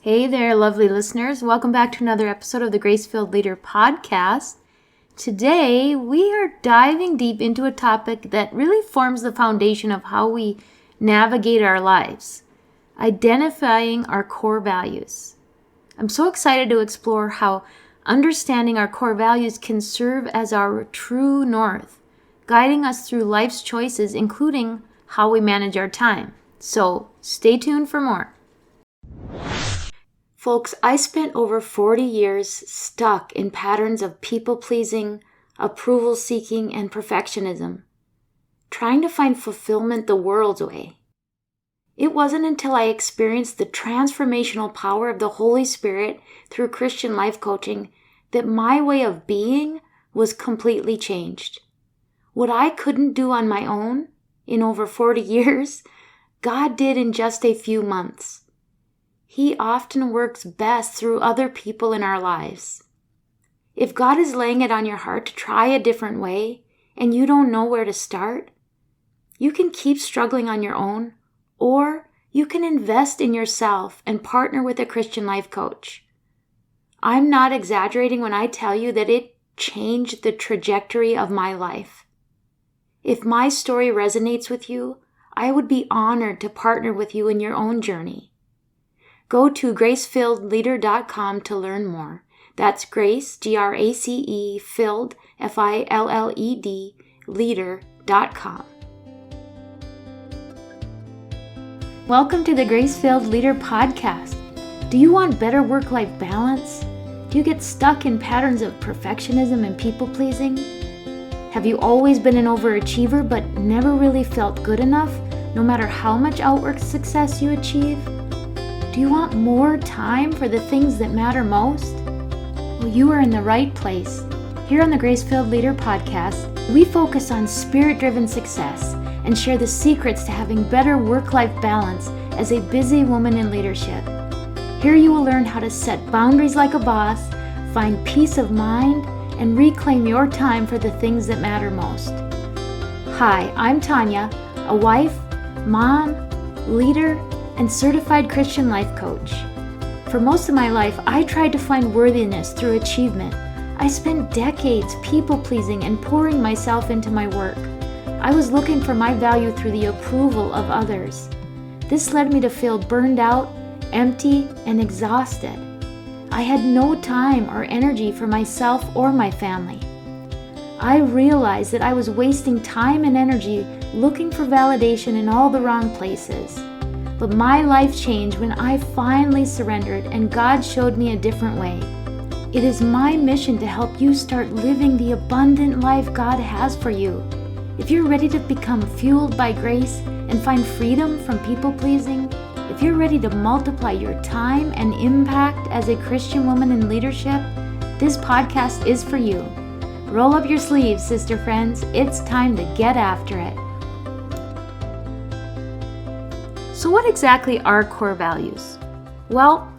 Hey there, lovely listeners. Welcome back to another episode of the Grace-Filled Leader podcast. Today, we are diving deep into a topic that really forms the foundation of how we navigate our lives, identifying our core values. I'm so excited to explore how understanding our core values can serve as our true north, guiding us through life's choices, including how we manage our time. So, stay tuned for more. Folks, I spent over 40 years stuck in patterns of people-pleasing, approval-seeking, and perfectionism, trying to find fulfillment the world's way. It wasn't until I experienced the transformational power of the Holy Spirit through Christian life coaching that my way of being was completely changed. What I couldn't do on my own in over 40 years, God did in just a few months. He often works best through other people in our lives. If God is laying it on your heart to try a different way and you don't know where to start, you can keep struggling on your own, or you can invest in yourself and partner with a Christian life coach. I'm not exaggerating when I tell you that it changed the trajectory of my life. If my story resonates with you, I would be honored to partner with you in your own journey. Go to gracefilledleader.com to learn more. That's Grace, G-R-A-C-E, filled, F-I-L-L-E-D, leader.com. Welcome to the Grace-Filled Leader podcast. Do you want better work-life balance? Do you get stuck in patterns of perfectionism and people-pleasing? Have you always been an overachiever but never really felt good enough, no matter how much outward success you achieve? Do you want more time for the things that matter most? Well, you are in the right place. Here on the Grace-Filled Leader podcast, we focus on spirit-driven success and share the secrets to having better work-life balance as a busy woman in leadership. Here you will learn how to set boundaries like a boss, find peace of mind, and reclaim your time for the things that matter most. Hi, I'm Tanya, a wife, mom, leader, and certified Christian life coach. For most of my life, I tried to find worthiness through achievement. I spent decades people-pleasing and pouring myself into my work. I was looking for my value through the approval of others. This led me to feel burned out, empty, and exhausted. I had no time or energy for myself or my family. I realized that I was wasting time and energy looking for validation in all the wrong places. But my life changed when I finally surrendered and God showed me a different way. It is my mission to help you start living the abundant life God has for you. If you're ready to become fueled by grace and find freedom from people-pleasing, if you're ready to multiply your time and impact as a Christian woman in leadership, this podcast is for you. Roll up your sleeves, sister friends. It's time to get after it. So what exactly are core values? Well,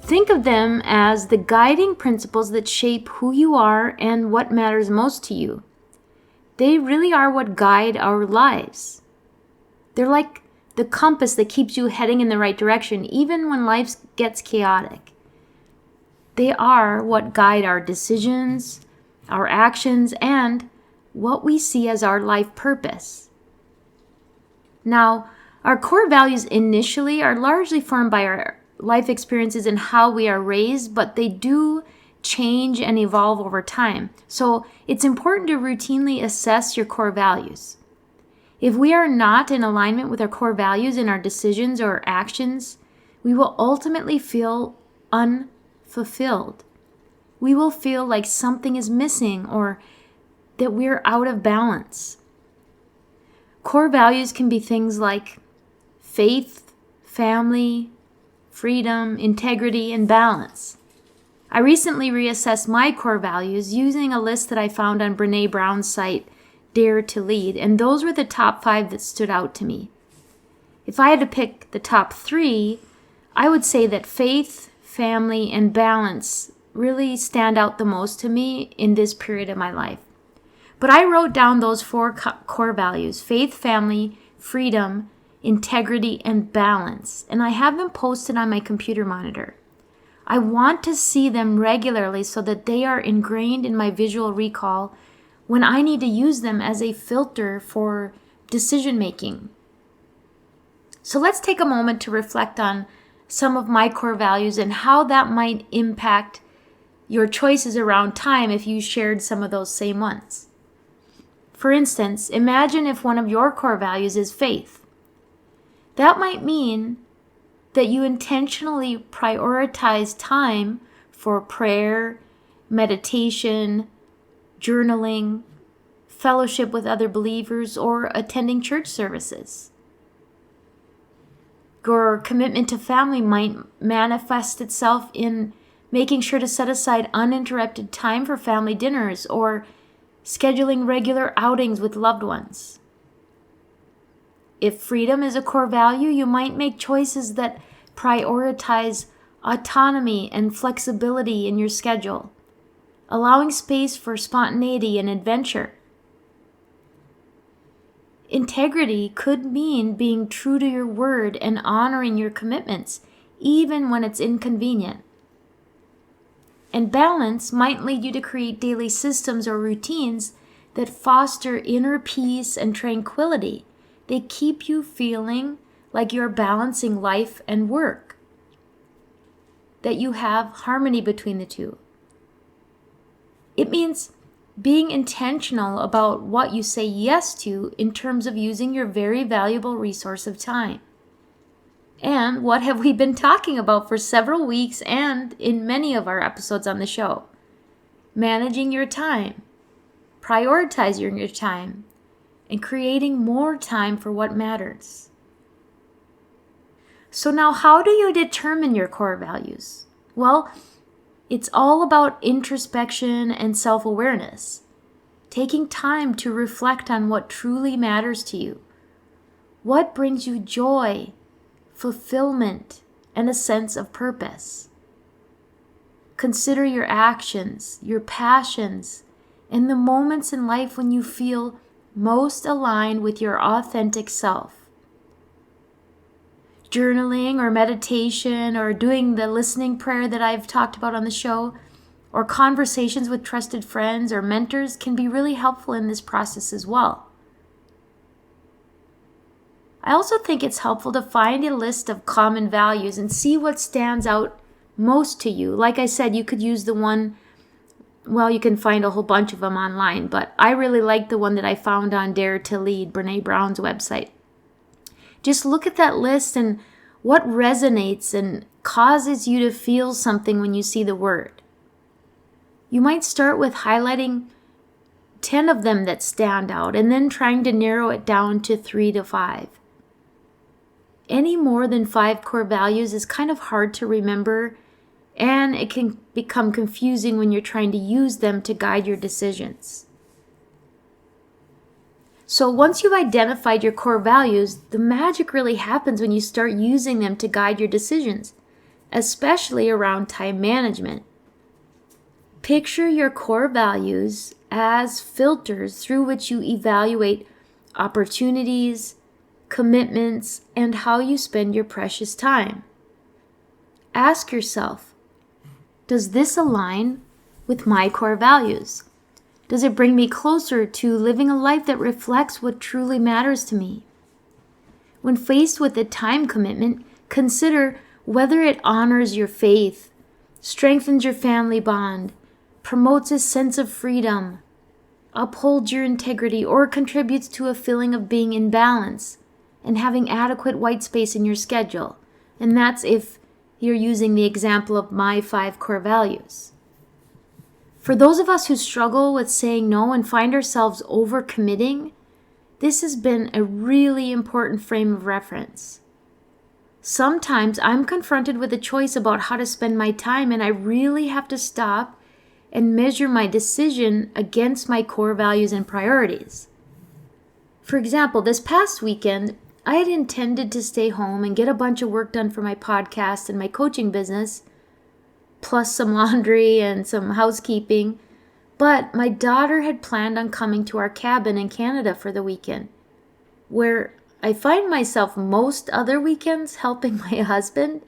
think of them as the guiding principles that shape who you are and what matters most to you. They really are what guide our lives. They're like the compass that keeps you heading in the right direction, even when life gets chaotic. They are what guide our decisions, our actions, and what we see as our life purpose. Now, our core values initially are largely formed by our life experiences and how we are raised, but they do change and evolve over time. So it's important to routinely assess your core values. If we are not in alignment with our core values in our decisions or actions, we will ultimately feel unfulfilled. We will feel like something is missing or that we're out of balance. Core values can be things like faith, family, freedom, integrity, and balance. I recently reassessed my core values using a list that I found on Brené Brown's site, Dare to Lead, and those were the top 5 that stood out to me. If I had to pick the top 3, I would say that faith, family, and balance really stand out the most to me in this period of my life. But I wrote down those 4 core values: faith, family, freedom, integrity, and balance, and I have them posted on my computer monitor. I want to see them regularly so that they are ingrained in my visual recall when I need to use them as a filter for decision making. So let's take a moment to reflect on some of my core values and how that might impact your choices around time if you shared some of those same ones. For instance, imagine if one of your core values is faith. That might mean that you intentionally prioritize time for prayer, meditation, journaling, fellowship with other believers, or attending church services. Your commitment to family might manifest itself in making sure to set aside uninterrupted time for family dinners or scheduling regular outings with loved ones. If freedom is a core value, you might make choices that prioritize autonomy and flexibility in your schedule, allowing space for spontaneity and adventure. Integrity could mean being true to your word and honoring your commitments, even when it's inconvenient. And balance might lead you to create daily systems or routines that foster inner peace and tranquility. They keep you feeling like you're balancing life and work, that you have harmony between the two. It means being intentional about what you say yes to in terms of using your very valuable resource of time. And what have we been talking about for several weeks and in many of our episodes on the show? Managing your time, prioritizing your time, and creating more time for what matters. So now, how do you determine your core values? Well, it's all about introspection and self-awareness, taking time to reflect on what truly matters to you. What brings you joy, fulfillment, and a sense of purpose? Consider your actions, your passions, and the moments in life when you feel most aligned with your authentic self. Journaling or meditation or doing the listening prayer that I've talked about on the show, or conversations with trusted friends or mentors can be really helpful in this process as well. I also think it's helpful to find a list of common values and see what stands out most to you. Like I said, you could use the one, well, you can find a whole bunch of them online, but I really like the one that I found on Dare to Lead, Brene Brown's website. Just look at that list and what resonates and causes you to feel something when you see the word. You might start with highlighting 10 of them that stand out and then trying to narrow it down to 3 to 5. Any more than 5 core values is kind of hard to remember, and it can become confusing when you're trying to use them to guide your decisions. So once you've identified your core values, the magic really happens when you start using them to guide your decisions, especially around time management. Picture your core values as filters through which you evaluate opportunities, commitments, and how you spend your precious time. Ask yourself, does this align with my core values? Does it bring me closer to living a life that reflects what truly matters to me? When faced with a time commitment, consider whether it honors your faith, strengthens your family bond, promotes a sense of freedom, upholds your integrity, or contributes to a feeling of being in balance and having adequate white space in your schedule. And that's if you're using the example of my 5 core values. For those of us who struggle with saying no and find ourselves overcommitting, this has been a really important frame of reference. Sometimes I'm confronted with a choice about how to spend my time, and I really have to stop and measure my decision against my core values and priorities. For example, this past weekend, I had intended to stay home and get a bunch of work done for my podcast and my coaching business, plus some laundry and some housekeeping, but my daughter had planned on coming to our cabin in Canada for the weekend, where I find myself most other weekends helping my husband,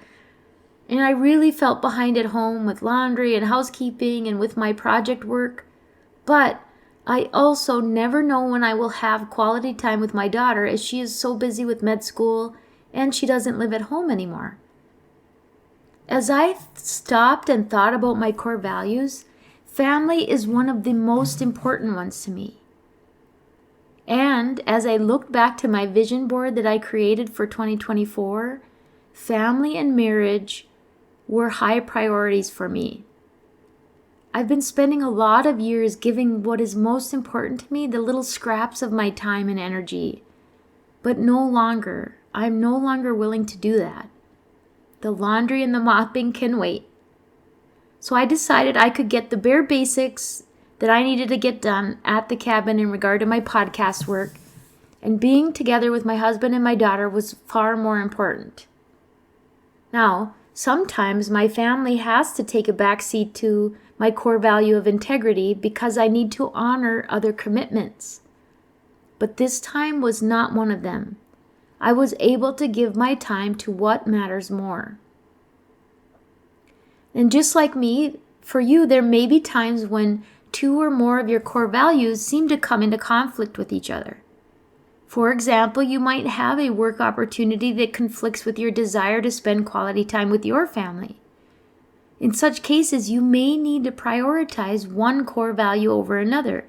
and I really felt behind at home with laundry and housekeeping and with my project work. But I also never know when I will have quality time with my daughter, as she is so busy with med school and she doesn't live at home anymore. As I stopped and thought about my core values, family is one of the most important ones to me. And as I looked back to my vision board that I created for 2024, family and marriage were high priorities for me. I've been spending a lot of years giving what is most important to me, the little scraps of my time and energy. But I'm no longer willing to do that. The laundry and the mopping can wait. So I decided I could get the bare basics that I needed to get done at the cabin in regard to my podcast work, and being together with my husband and my daughter was far more important. Now, sometimes my family has to take a backseat to my core value of integrity because I need to honor other commitments. But this time was not one of them. I was able to give my time to what matters more. And just like me, for you, there may be times when two or more of your core values seem to come into conflict with each other. For example, you might have a work opportunity that conflicts with your desire to spend quality time with your family. In such cases, you may need to prioritize one core value over another.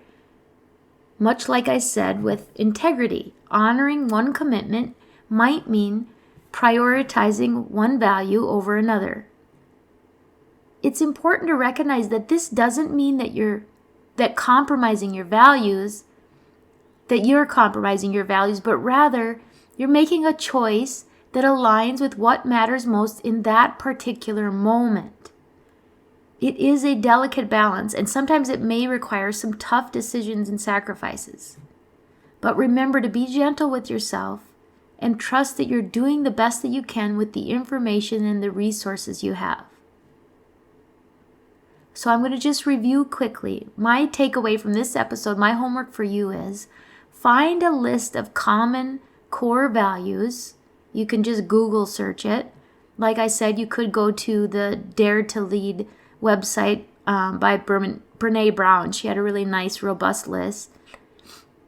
Much like I said with integrity, honoring one commitment might mean prioritizing one value over another. It's important to recognize that this doesn't mean that you're compromising your values, but rather you're making a choice that aligns with what matters most in that particular moment. It is a delicate balance, and sometimes it may require some tough decisions and sacrifices. But remember to be gentle with yourself and trust that you're doing the best that you can with the information and the resources you have. So I'm going to just review quickly. My takeaway from this episode, my homework for you is find a list of common core values. You can just Google search it. Like I said, you could go to the Dare to Lead website by Brene Brown. She had a really nice, robust list.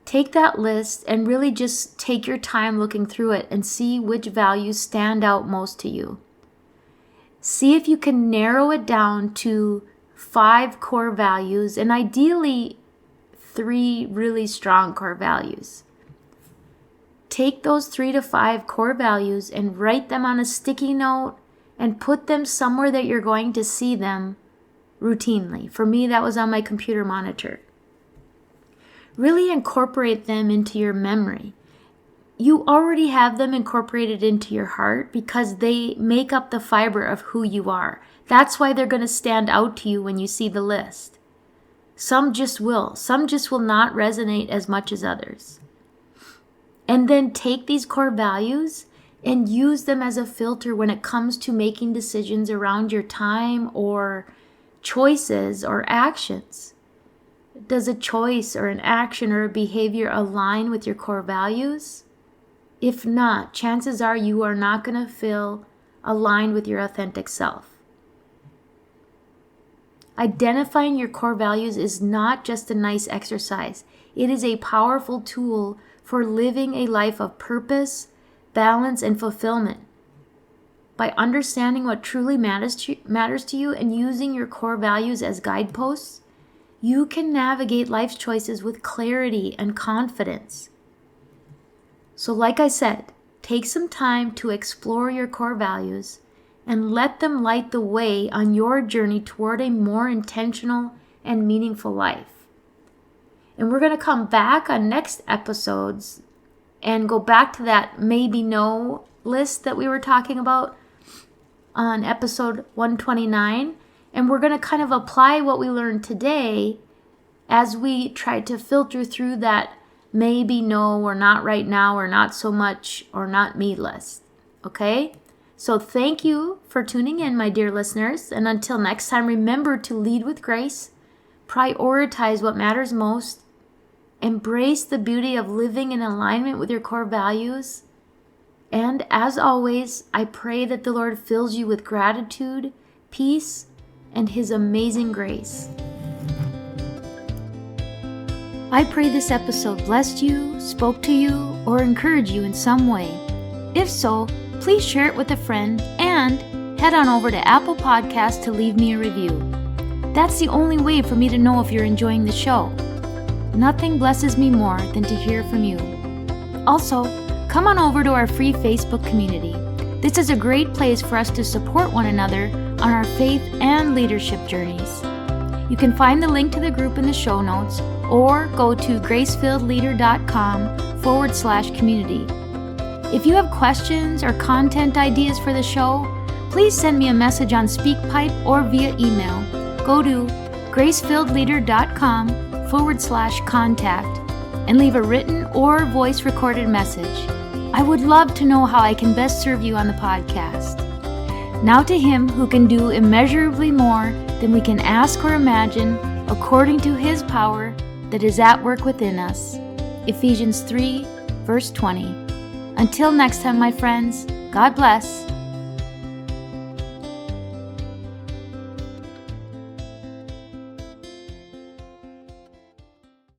Take that list and really just take your time looking through it and see which values stand out most to you. See if you can narrow it down to 5 core values, and ideally 3 really strong core values. Take those 3 to 5 core values and write them on a sticky note and put them somewhere that you're going to see them routinely. For me, that was on my computer monitor. Really incorporate them into your memory. You already have them incorporated into your heart because they make up the fiber of who you are. That's why they're going to stand out to you when you see the list. Some just will. Some just will not resonate as much as others. And then take these core values and use them as a filter when it comes to making decisions around your time or choices or actions. Does a choice or an action or a behavior align with your core values? If not, chances are you are not going to feel aligned with your authentic self. Identifying your core values is not just a nice exercise. It is a powerful tool for living a life of purpose, balance, and fulfillment. By understanding what truly matters to you and using your core values as guideposts, you can navigate life's choices with clarity and confidence. So like I said, take some time to explore your core values and let them light the way on your journey toward a more intentional and meaningful life. And we're going to come back on next episodes and go back to that maybe no list that we were talking about on episode 129. And we're going to kind of apply what we learned today as we try to filter through that maybe no or not right now or not so much or not me list. Okay? So thank you for tuning in, my dear listeners. And until next time, remember to lead with grace, prioritize what matters most, embrace the beauty of living in alignment with your core values, And as always, I pray that the Lord fills you with gratitude, peace, and His amazing grace. I pray this episode blessed you, spoke to you, or encouraged you in some way. If so, please share it with a friend and head on over to Apple Podcasts to leave me a review. That's the only way for me to know if you're enjoying the show. Nothing blesses me more than to hear from you. Also, come on over to our free Facebook community. This is a great place for us to support one another on our faith and leadership journeys. You can find the link to the group in the show notes or go to gracefilledleader.com/community. If you have questions or content ideas for the show, please send me a message on SpeakPipe or via email. Go to gracefilledleader.com/contact and leave a written or voice recorded message. I would love to know how I can best serve you on the podcast. Now to Him who can do immeasurably more than we can ask or imagine, according to His power that is at work within us. Ephesians 3, verse 20. Until next time, my friends, God bless.